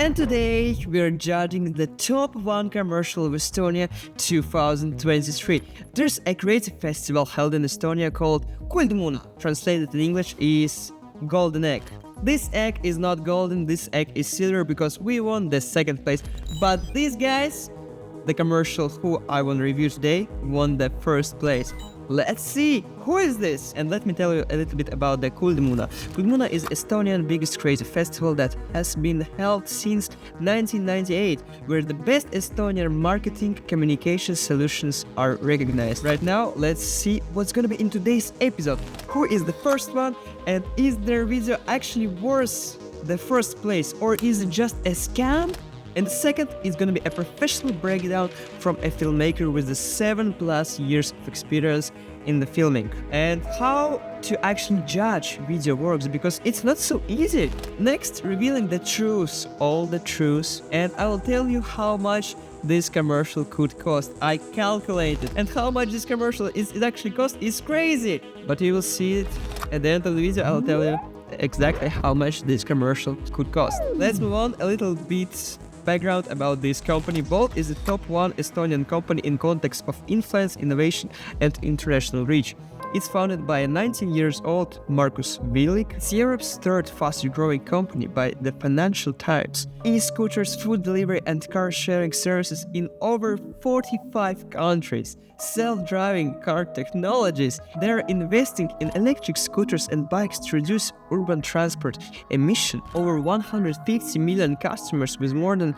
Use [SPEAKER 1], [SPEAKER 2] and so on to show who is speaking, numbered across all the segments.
[SPEAKER 1] And today we're judging the top 1 commercial of Estonia 2023. There's a creative festival held in Estonia called Kuldmuna. Translated in English is Golden Egg. This egg is not golden, this egg is silver because we won the 2nd place. But these guys, the commercial who I want to review today, won the 1st place. Let's see, who is this? And let me tell you a little bit about the Kuldmuna. Kuldmuna is Estonia's biggest creative festival that has been held since 1998, where the best Estonian marketing communication solutions are recognized. Right now, let's see what's gonna be in today's episode. Who is the first one, and is their video actually worth the 1st place, or is it just a scam? And the second is gonna be a professional breakdown from a filmmaker with the 7+ years of experience in the filming. And how to actually judge video works, because it's not so easy. Next, revealing the truth, all the truth, and I will tell you how much this commercial could cost. I calculated, and how much this commercial it actually cost is crazy. But you will see it at the end of the video. I'll tell you exactly how much this commercial could cost. Let's move on a little bit. Background about this company. Bolt is the top 1 Estonian company in context of influence, innovation and international reach. It's founded by a 19-year-old Markus Vilik. It's Europe's 3rd fastest growing company by the Financial Times. E-scooters, food delivery and car sharing services in over 45 countries. Self-driving car technologies. They're investing in electric scooters and bikes to reduce urban transport emission. Over 150 million customers with more than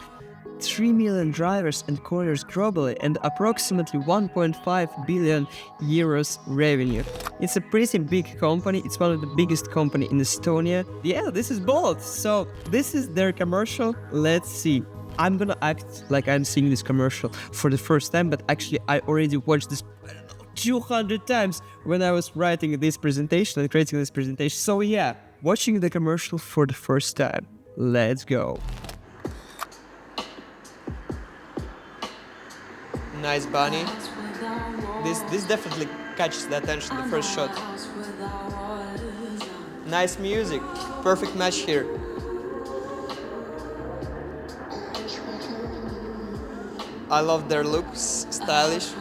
[SPEAKER 1] 3 million drivers and couriers globally, and approximately 1.5 billion euros revenue. It's a pretty big company. It's one of the biggest company in Estonia. Yeah, this is bold. So this is their commercial. Let's see. I'm gonna act like I'm seeing this commercial for the first time, but actually I already watched this 200 times when I was writing this presentation and creating this presentation. So yeah, watching the commercial for the first time. Let's go. Nice bunny. This definitely catches the attention, the first shot. Nice music. Perfect match here. I love their looks, stylish.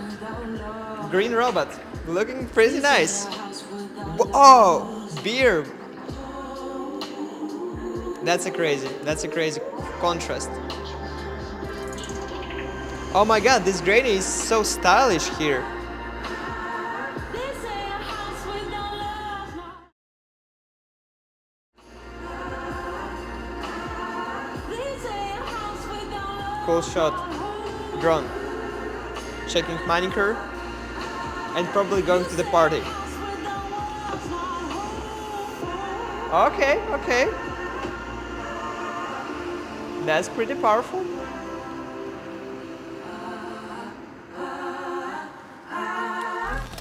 [SPEAKER 1] Green robot, looking pretty nice. Oh, beer. That's a crazy contrast. Oh my god, this granny is so stylish here. Cool shot. Drone. Checking manicure. And probably going to the party. Okay. That's pretty powerful.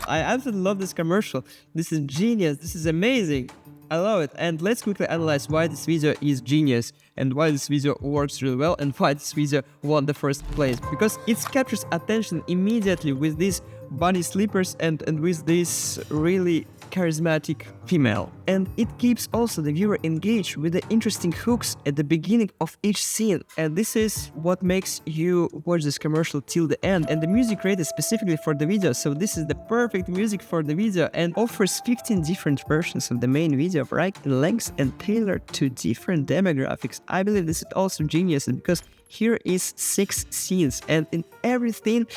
[SPEAKER 1] I absolutely love this commercial. This is genius. This is amazing. I love it. And let's quickly analyze why this video is genius and why this video works really well and why this video won the 1st place. Because it captures attention immediately with these bunny slippers and with this really charismatic female. And it keeps also the viewer engaged with the interesting hooks at the beginning of each scene. And this is what makes you watch this commercial till the end. And the music created specifically for the video. So this is the perfect music for the video and offers 15 different versions of the main video, right, in length and tailored to different demographics. I believe this is also genius because here is 6 scenes and in everything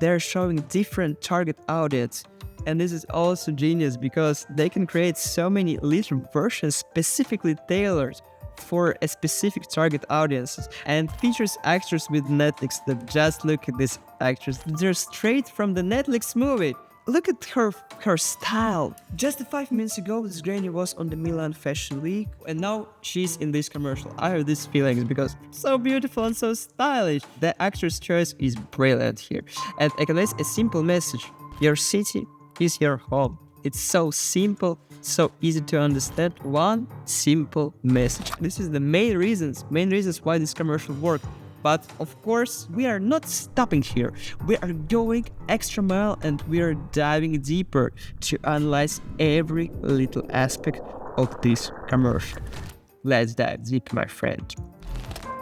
[SPEAKER 1] they're showing different target audience. And this is also genius because they can create so many little versions specifically tailored for a specific target audiences and features actors with Netflix that just look at these actors. They're straight from the Netflix movie. Look at her style. Just 5 minutes ago, this granny was on the Milan Fashion Week, and now she's in this commercial. I have these feelings because so beautiful and so stylish. The actor's choice is brilliant here, and it conveys a simple message. Your city is your home. It's so simple, so easy to understand. One simple message. This is the main reasons why this commercial worked. But of course, we are not stopping here. We are going extra mile and we are diving deeper to analyze every little aspect of this commercial. Let's dive deep, my friend.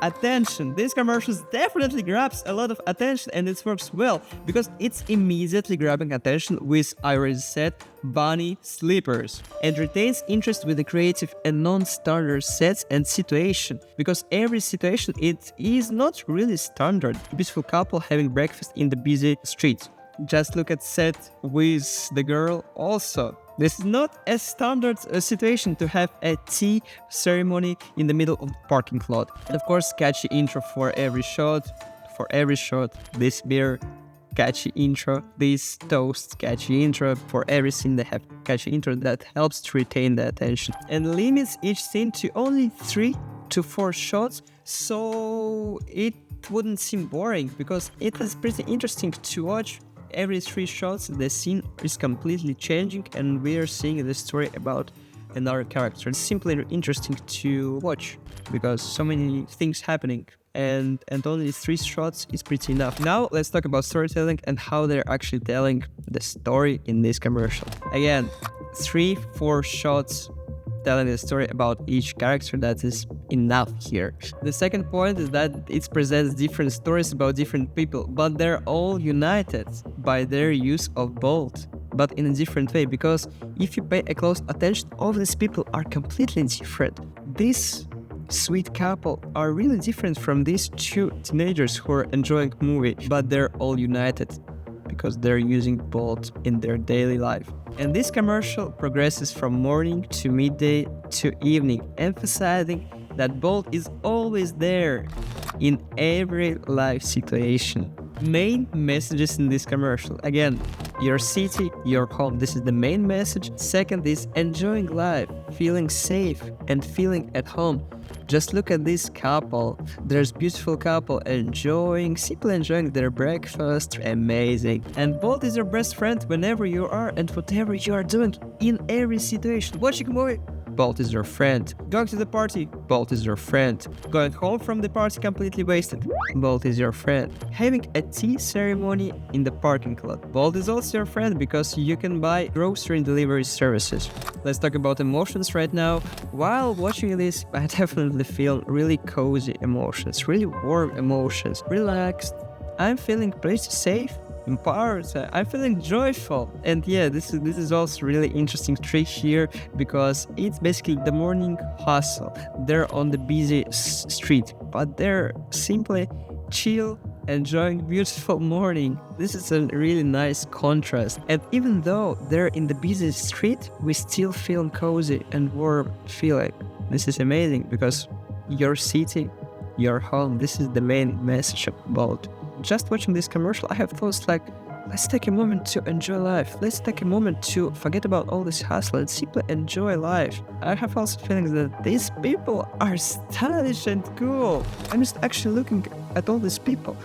[SPEAKER 1] attention. This commercial definitely grabs a lot of attention, and it works well because it's immediately grabbing attention with, I already said, bunny slippers, and retains interest with the creative and non-standard sets and situation, because every situation it is not really standard. A beautiful couple having breakfast in the busy street. Just look at set with the girl also. This is not a standard situation to have a tea ceremony in the middle of the parking lot. And of course, catchy intro for every shot. For every shot, this beer, catchy intro. This toast, catchy intro. For every scene, they have catchy intro that helps to retain the attention. And limits each scene to only 3 to 4 shots, so it wouldn't seem boring, because it is pretty interesting to watch. Every 3 shots, the scene is completely changing, and we are seeing the story about another character. It's simply interesting to watch, because so many things happening, and only 3 shots is pretty enough. Now let's talk about storytelling and how they're actually telling the story in this commercial. Again, 3-4 shots telling the story about each character. That is enough here. The second point is that it presents different stories about different people, but they're all united by their use of bold, but in a different way, because if you pay a close attention, all these people are completely different. This sweet couple are really different from these 2 teenagers who are enjoying movie, but they're all united because they're using bold in their daily life. And this commercial progresses from morning to midday to evening, emphasizing that bold is always there in every life situation. Main messages in this commercial. Again, your city, your home. This is the main message. Second is enjoying life, feeling safe and feeling at home. Just look at this couple. There's beautiful couple simply enjoying their breakfast. Amazing. And bold is your best friend whenever you are and whatever you are doing in every situation. Watching a movie, bold is your friend. Going to the party, bold is your friend. Going home from the party completely wasted, bold is your friend. Having a tea ceremony in the parking lot, bold is also your friend, because you can buy grocery and delivery services. Let's talk about emotions right now. While watching this, I definitely feel really cozy emotions, really warm emotions, relaxed. I'm feeling pretty safe, empowered. I'm feeling joyful. And yeah, this is also really interesting trick here, because it's basically the morning hustle. They're on the busy street, but they're simply chill, enjoying beautiful morning. This is a really nice contrast. And even though they're in the busy street, we still feel cozy and warm feeling. This is amazing, because your city, your home, this is the main message about. Just watching this commercial, I have thoughts like, let's take a moment to enjoy life. Let's take a moment to forget about all this hustle and simply enjoy life. I have also feelings that these people are stylish and cool. I'm just actually looking at all these people,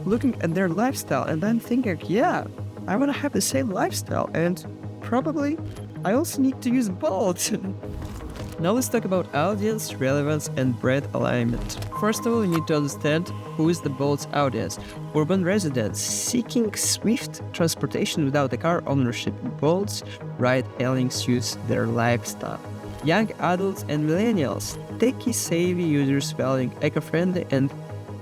[SPEAKER 1] looking at their lifestyle, and I'm thinking, yeah, I want to have the same lifestyle, and probably I also need to use bold. Now let's talk about audience, relevance, and brand alignment. First of all, you need to understand who is the bold's audience. Urban residents seeking swift transportation without a car ownership. Bold's ride-hailing suits their lifestyle. Young adults and millennials, techie-savvy users valuing eco-friendly and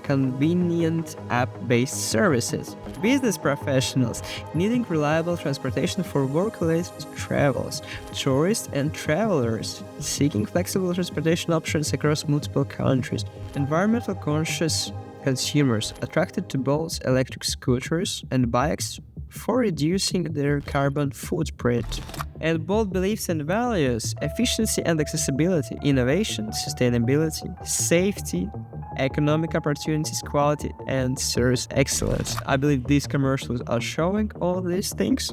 [SPEAKER 1] convenient app-based services. Business professionals needing reliable transportation for work-related travels. Tourists and travelers seeking flexible transportation options across multiple countries. Environmental conscious consumers attracted to Bolt's electric scooters and bikes for reducing their carbon footprint. And Bolt beliefs and values: efficiency and accessibility, innovation, sustainability, safety, economic opportunities, quality, and service excellence. I believe these commercials are showing all these things.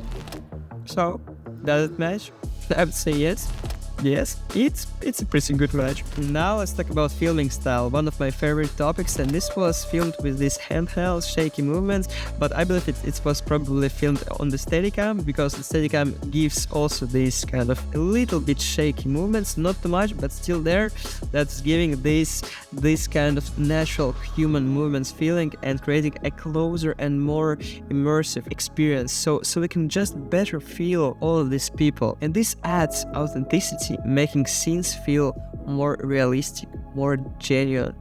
[SPEAKER 1] So, does it match? I would say yes. Yes, it's a pretty good match. Now let's talk about filming style, one of my favorite topics, and this was filmed with these handheld shaky movements, but I believe it was probably filmed on the Steadicam, because the Steadicam gives also these kind of a little bit shaky movements, not too much, but still there. That's giving this kind of natural human movements feeling and creating a closer and more immersive experience, so we can just better feel all of these people, and this adds authenticity, making scenes feel more realistic, more genuine,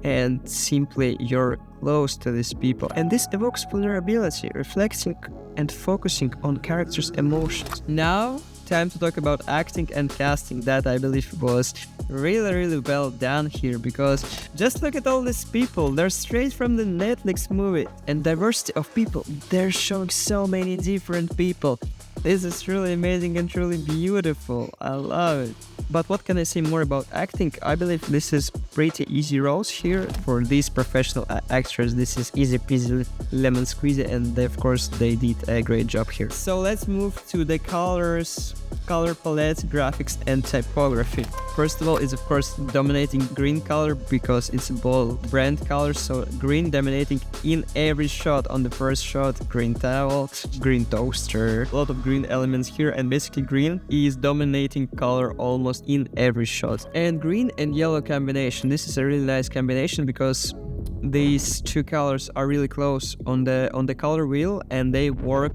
[SPEAKER 1] and simply you're close to these people. And this evokes vulnerability, reflecting and focusing on characters' emotions. Now, time to talk about acting and casting. That I believe was really well done here, because just look at all these people. They're straight from the Netflix movie. And diversity of people, they're showing so many different people. This is really amazing and truly beautiful. I love it. But what can I say more about acting? I believe this is pretty easy roles here for these professional actors. This is easy peasy lemon squeezy, and of course they did a great job here. So let's move to the colors, color palette, graphics and typography. First of all is of course dominating green color, because it's a bold brand color, so green dominating in every shot. On the first shot, green towel, green toaster, a lot of green elements here, and basically green is dominating color almost in every shot. And green and yellow combination, this is a really nice combination because these two colors are really close on the color wheel and they work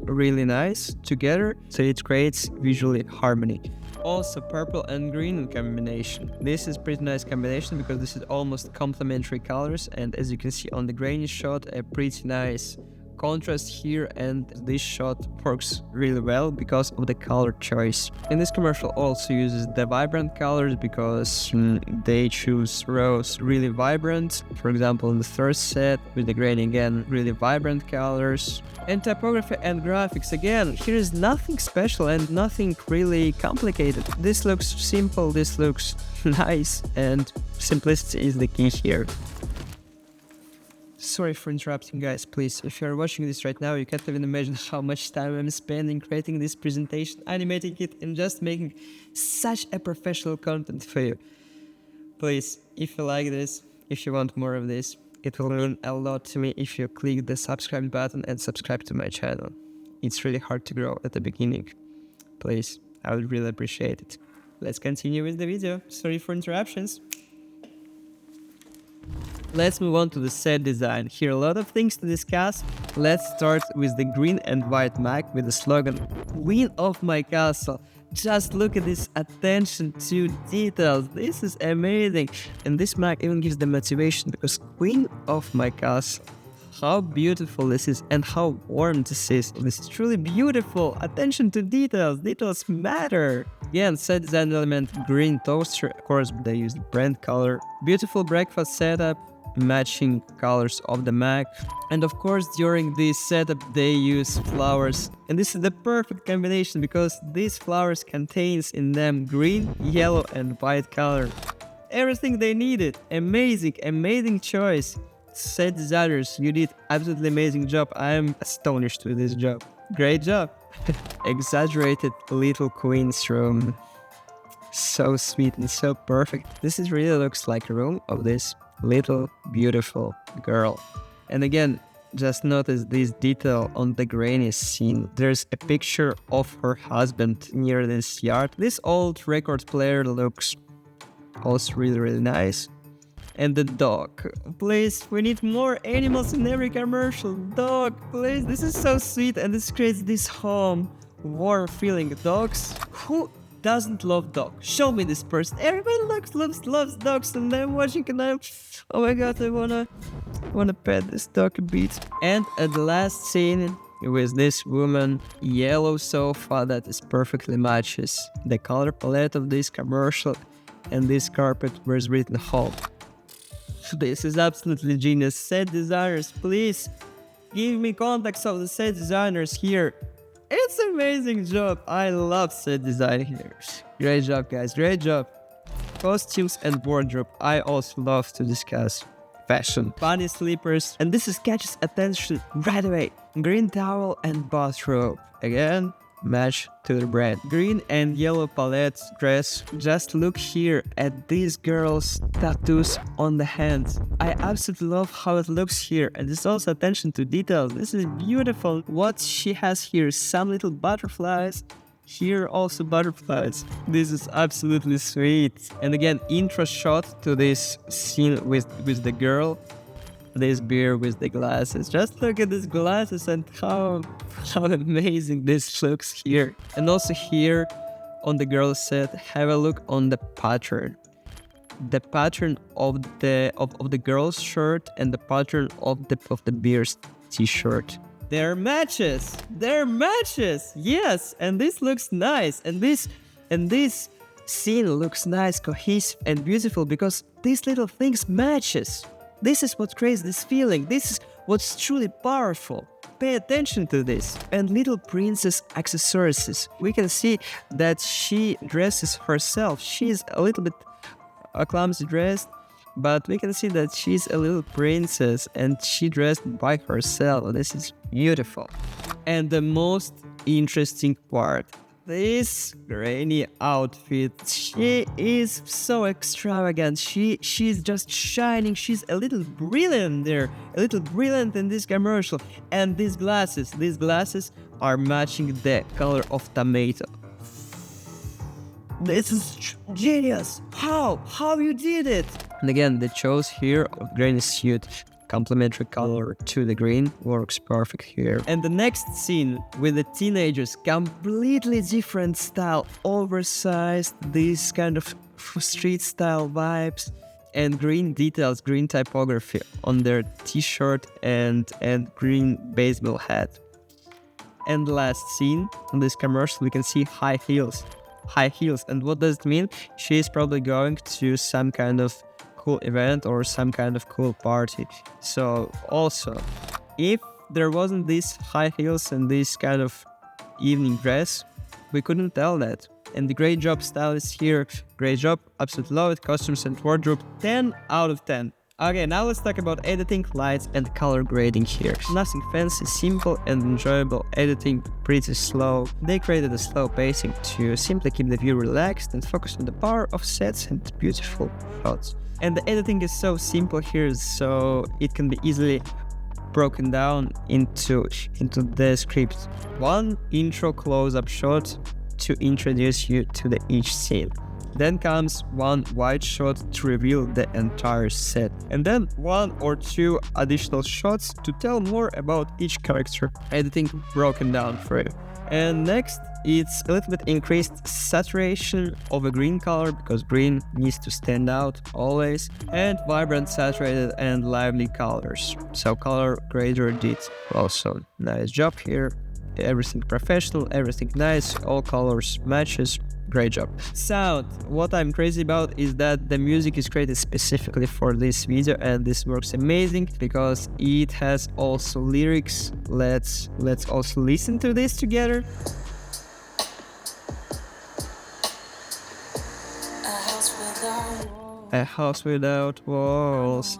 [SPEAKER 1] really nice together, so it creates visually harmony. Also purple and green combination, this is pretty nice combination because this is almost complementary colors, and as you can see on the grainy shot, a pretty nice contrast here, and this shot works really well because of the color choice. And this commercial also uses the vibrant colors because they choose rows really vibrant. For example, in the first set with the grain, again really vibrant colors. And typography and graphics, again here is nothing special and nothing really complicated. This looks simple, this looks nice, and simplicity is the key here. Sorry for interrupting, guys. Please, if you're watching this right now, you can't even imagine how much time I'm spending creating this presentation, animating it, and just making such a professional content for you. Please, if you like this, if you want more of this, it will mean a lot to me if you click the subscribe button and subscribe to my channel. It's really hard to grow at the beginning. Please, I would really appreciate it. Let's continue with the video. Sorry for interruptions. Let's move on to the set design. Here a lot of things to discuss. Let's start with the green and white Mac with the slogan "Queen of my castle." Just look at this attention to details. This is amazing. And this Mac even gives the motivation because "Queen of my castle." How beautiful this is and how warm this is. This is truly beautiful. Attention to details. Details matter. Again, set design element, green toaster. Of course, they use the brand color. Beautiful breakfast setup, matching colors of the Mac. And of course, during this setup, they use flowers. And this is the perfect combination because these flowers contains in them green, yellow, and white color. Everything they needed. Amazing, amazing choice. Set designers, you did absolutely amazing job. I am astonished with this job. Great job. Exaggerated little queen's room. So sweet and so perfect. This is really looks like a room of this little beautiful girl. And again, just notice this detail on the grainy scene. There's a picture of her husband near this yard. This old record player looks also really nice. And the dog. Please, we need more animals in every commercial. Dog, please. This is so sweet and this creates this home, warm feeling. Dogs? Who doesn't love dogs? Show me this person. Everybody loves dogs, and I'm watching and I'm, oh my god, I wanna pet this dog a bit. And at the last scene with this woman, yellow sofa that is perfectly matches the color palette of this commercial, and this carpet where it's written home. This is absolutely genius. Set designers, please give me contacts of the set designers here. It's an amazing job. I love set design here. Great job, guys. Great job. Costumes and wardrobe. I also love to discuss fashion. Bunny slippers. And this is catches attention right away. Green towel and bathrobe. Again, match to the brand. Green and yellow palette dress. Just look here at these girls' tattoos on the hands. I absolutely love how it looks here, and there's also attention to details. This is beautiful. What she has here, some little butterflies. Here also butterflies. This is absolutely sweet. And again, intro shot to this scene with the girl. This beer with the glasses. Just look at these glasses and how amazing this looks here. And also here on the girl set, have a look on the pattern. the pattern of the girl's shirt and the pattern of the beer's t-shirt. They're matches. Yes, and this looks nice, and this scene looks nice, cohesive, and beautiful because these little things matches. This is what creates this feeling. This is what's truly powerful. Pay attention to this. And little princess accessories. We can see that she dresses herself. She's a little bit clumsy dressed, but we can see that she's a little princess and she dressed by herself. This is beautiful. And the most interesting part, this granny outfit, she is so extravagant. She's just shining. She's a little brilliant there, a little brilliant in this commercial. And these glasses are matching the color of tomato. This is genius. How you did it? And again, the choice here of granny suit, complementary color to the green, works perfect here. And the next scene with the teenagers, completely different style, oversized, this kind of street style vibes, and green details, green typography on their t-shirt and green baseball hat. And the last scene on this commercial, we can see high heels. And what does it mean? She is probably going to some kind of cool event or some kind of cool party. So also, if there wasn't these high heels and this kind of evening dress, we couldn't tell that. And the great job, stylist here, great job, absolutely love it. Costumes and wardrobe, 10 out of 10. Okay, now let's talk about editing, lights, and color grading here. Nothing fancy, simple and enjoyable editing, pretty slow. They created a slow pacing to simply keep the view relaxed and focus on the power of sets and beautiful shots. And the editing is so simple here, so it can be easily broken down into the script. One intro close-up shot to introduce you to each scene. Then comes one wide shot to reveal the entire set. And then one or two additional shots to tell more about each character. Editing broken down for you. And next, it's a little bit increased saturation of a green color because green needs to stand out always. And vibrant, saturated and lively colors. So color grader did also nice job here. Everything professional, everything nice, all colors matches. Great job. Sound. What I'm crazy about is that the music is created specifically for this video and this works amazing because it has also lyrics. Let's also listen to this together. A house without walls.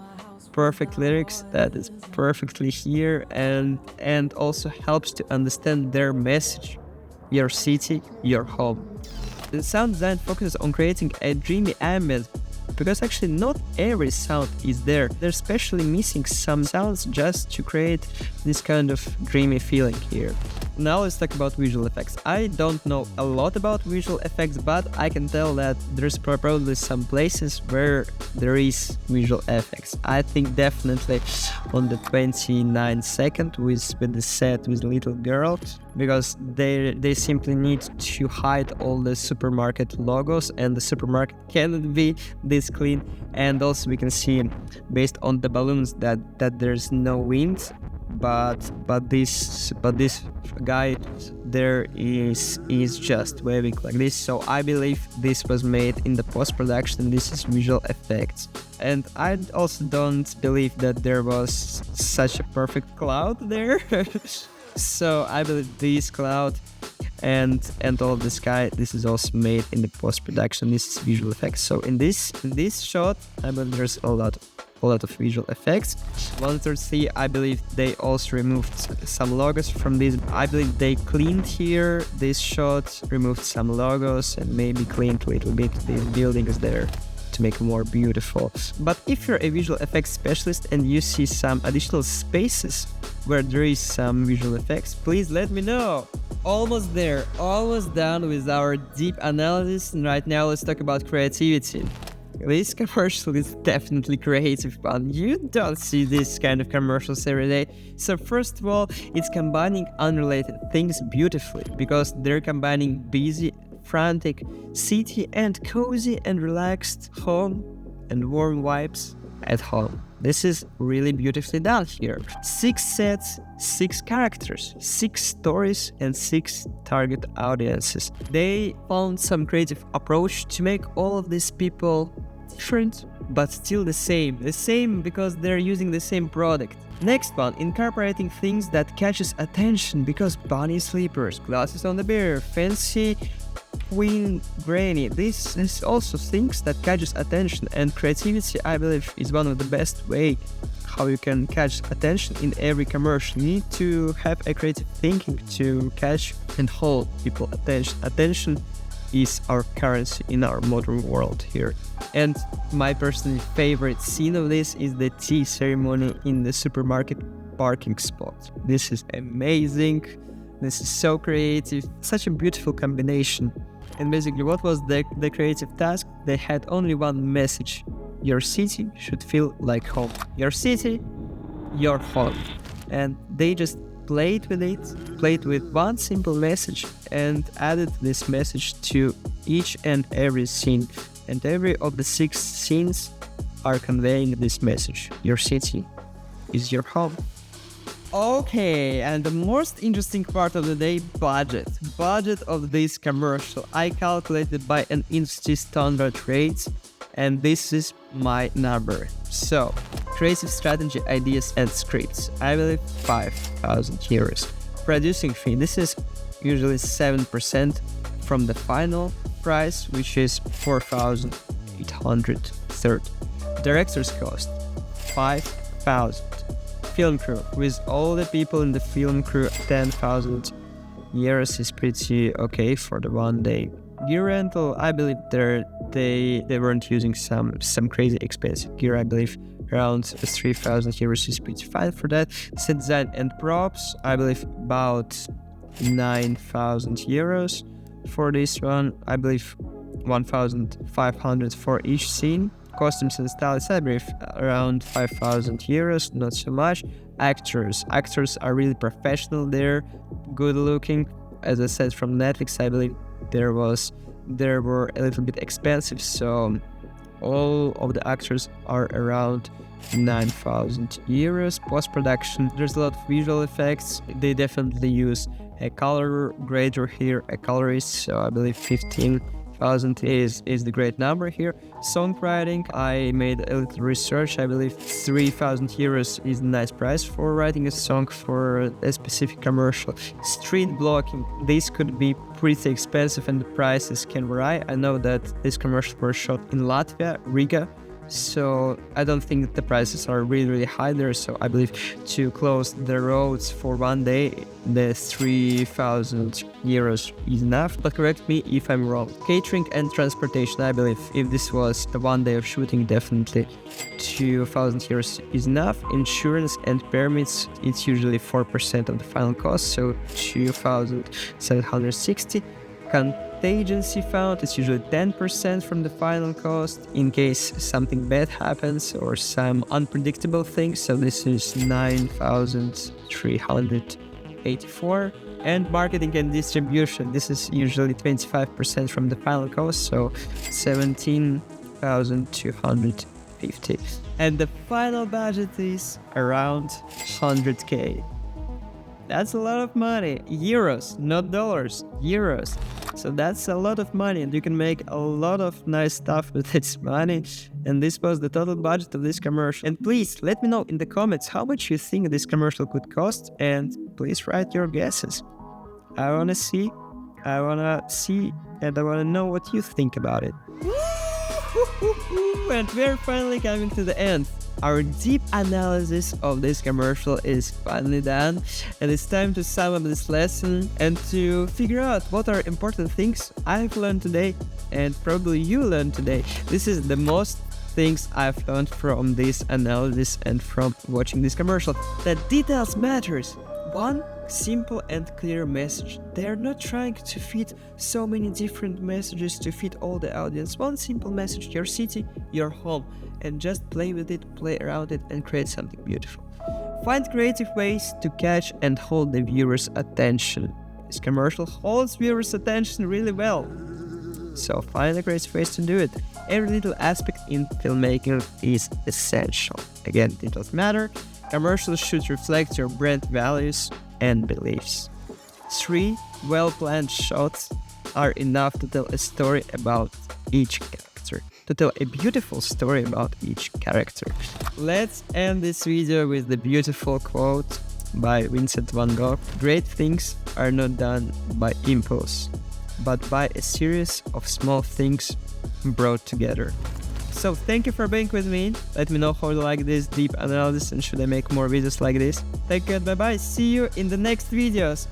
[SPEAKER 1] Perfect lyrics, that is perfectly here and also helps to understand their message. Your city, your home. The sound design focuses on creating a dreamy ambient because actually not every sound is there. They're specially missing some sounds just to create this kind of dreamy feeling here. Now let's talk about visual effects. I don't know a lot about visual effects, but I can tell that there's probably some places where there is visual effects. I think definitely on the 29 second with the set with the little girl, because they simply need to hide all the supermarket logos and the supermarket cannot be this clean. And also we can see based on the balloons that there's no wind. But this guy there is just waving like this, so I believe this was made in the post-production. This is visual effects, and I also don't believe that there was such a perfect cloud there. So I believe this cloud and all of the sky, this is also made in the post-production. This is visual effects. So in this shot, I believe there's a lot of visual effects. 133, I believe they also removed some logos from this. I believe they cleaned here this shot, removed some logos and maybe cleaned a little bit these buildings there to make it more beautiful. But if you're a visual effects specialist and you see some additional spaces where there is some visual effects, please let me know. Almost there, almost done with our deep analysis, and right now let's talk about creativity. This commercial is definitely creative fun. You don't see this kind of commercials every day. So first of all, it's combining unrelated things beautifully because they're combining busy, frantic city and cozy and relaxed home and warm vibes at home. This is really beautifully done here. 6 sets, 6 characters, 6 stories, and 6 target audiences. They found some creative approach to make all of these people different, but still the same. The same because they're using the same product. Next one, incorporating things that catches attention because bunny sleepers, glasses on the bear, fancy queen granny. This is also things that catches attention, and creativity, I believe, is one of the best way how you can catch attention in every commercial. You need to have a creative thinking to catch and hold people attention. Attention is our currency in our modern world here. And my personal favorite scene of this is the tea ceremony in the supermarket parking spot. This is amazing. This is so creative. Such a beautiful combination. And basically, what was the creative task? They had only one message. Your city should feel like home. Your city, your home. And they just played with one simple message and added this message to each and every scene. And every of the 6 scenes are conveying this message. Your city is your home. Okay, and the most interesting part of the day, budget. Budget of this commercial. I calculated by an industry standard rate, and this is my number. So, creative strategy, ideas, and scripts. I believe 5,000 euros. Producing fee. This is usually 7% from the final price, which is 4,830. Director's cost, 5,000. Film crew, with all the people in the film crew, 10,000 euros is pretty okay for the 1 day. Gear rental, I believe they weren't using some crazy expensive gear. I believe around 3,000 euros is pretty fine for that. Set design and props, I believe about 9,000 euros for this one. I believe 1,500 for each scene. Costumes and stylists, I believe around 5,000 euros, not so much. Actors are really professional there, good looking. As I said, from Netflix, I believe they were a little bit expensive, so all of the actors are around 9,000 euros. Post-production, there's a lot of visual effects. They definitely use a color grader here, a colorist, so I believe 15,000 is the great number here. Songwriting, I made a little research. I believe 3,000 euros is a nice price for writing a song for a specific commercial. Street blocking, this could be pretty expensive and the prices can vary. I know that this commercial was shot in Latvia, Riga, so I don't think that the prices are really high there. So I believe to close the roads for 1 day, the 3,000 euros is enough, but correct me if I'm wrong. Catering and transportation, I believe if this was a 1 day of shooting, definitely 2,000 euros is enough. Insurance and permits, it's usually 4% of the final cost, so 2,760. Contingency fund, it's usually 10% from the final cost in case something bad happens or some unpredictable things, so this is 9,384. And marketing and distribution, this is usually 25% from the final cost, so 17,250. And the final budget is around 100k. That's a lot of money. Euros, not dollars, euros. So that's a lot of money, and you can make a lot of nice stuff with this money. And this was the total budget of this commercial. And please let me know in the comments how much you think this commercial could cost, and please write your guesses. I wanna see, and I wanna know what you think about it. And we're finally coming to the end. Our deep analysis of this commercial is finally done, and it's time to sum up this lesson and to figure out what are important things I've learned today and probably you learned today. This is the most things I've learned from this analysis and from watching this commercial. That details matters. One simple and clear message. They are not trying to fit so many different messages to fit all the audience. One simple message, your city, your home, and just play with it, play around it, and create something beautiful. Find creative ways to catch and hold the viewer's attention. This commercial holds viewers' attention really well. So find a great ways to do it. Every little aspect in filmmaking is essential. Again, details matter. Commercials should reflect your brand values and beliefs. 3 well-planned shots are enough to tell a story about each character. To tell a beautiful story about each character. Let's end this video with the beautiful quote by Vincent van Gogh. Great things are not done by impulse, but by a series of small things brought together. So thank you for being with me. Let me know how you like this deep analysis and should I make more videos like this. Take care, bye bye, see you in the next videos.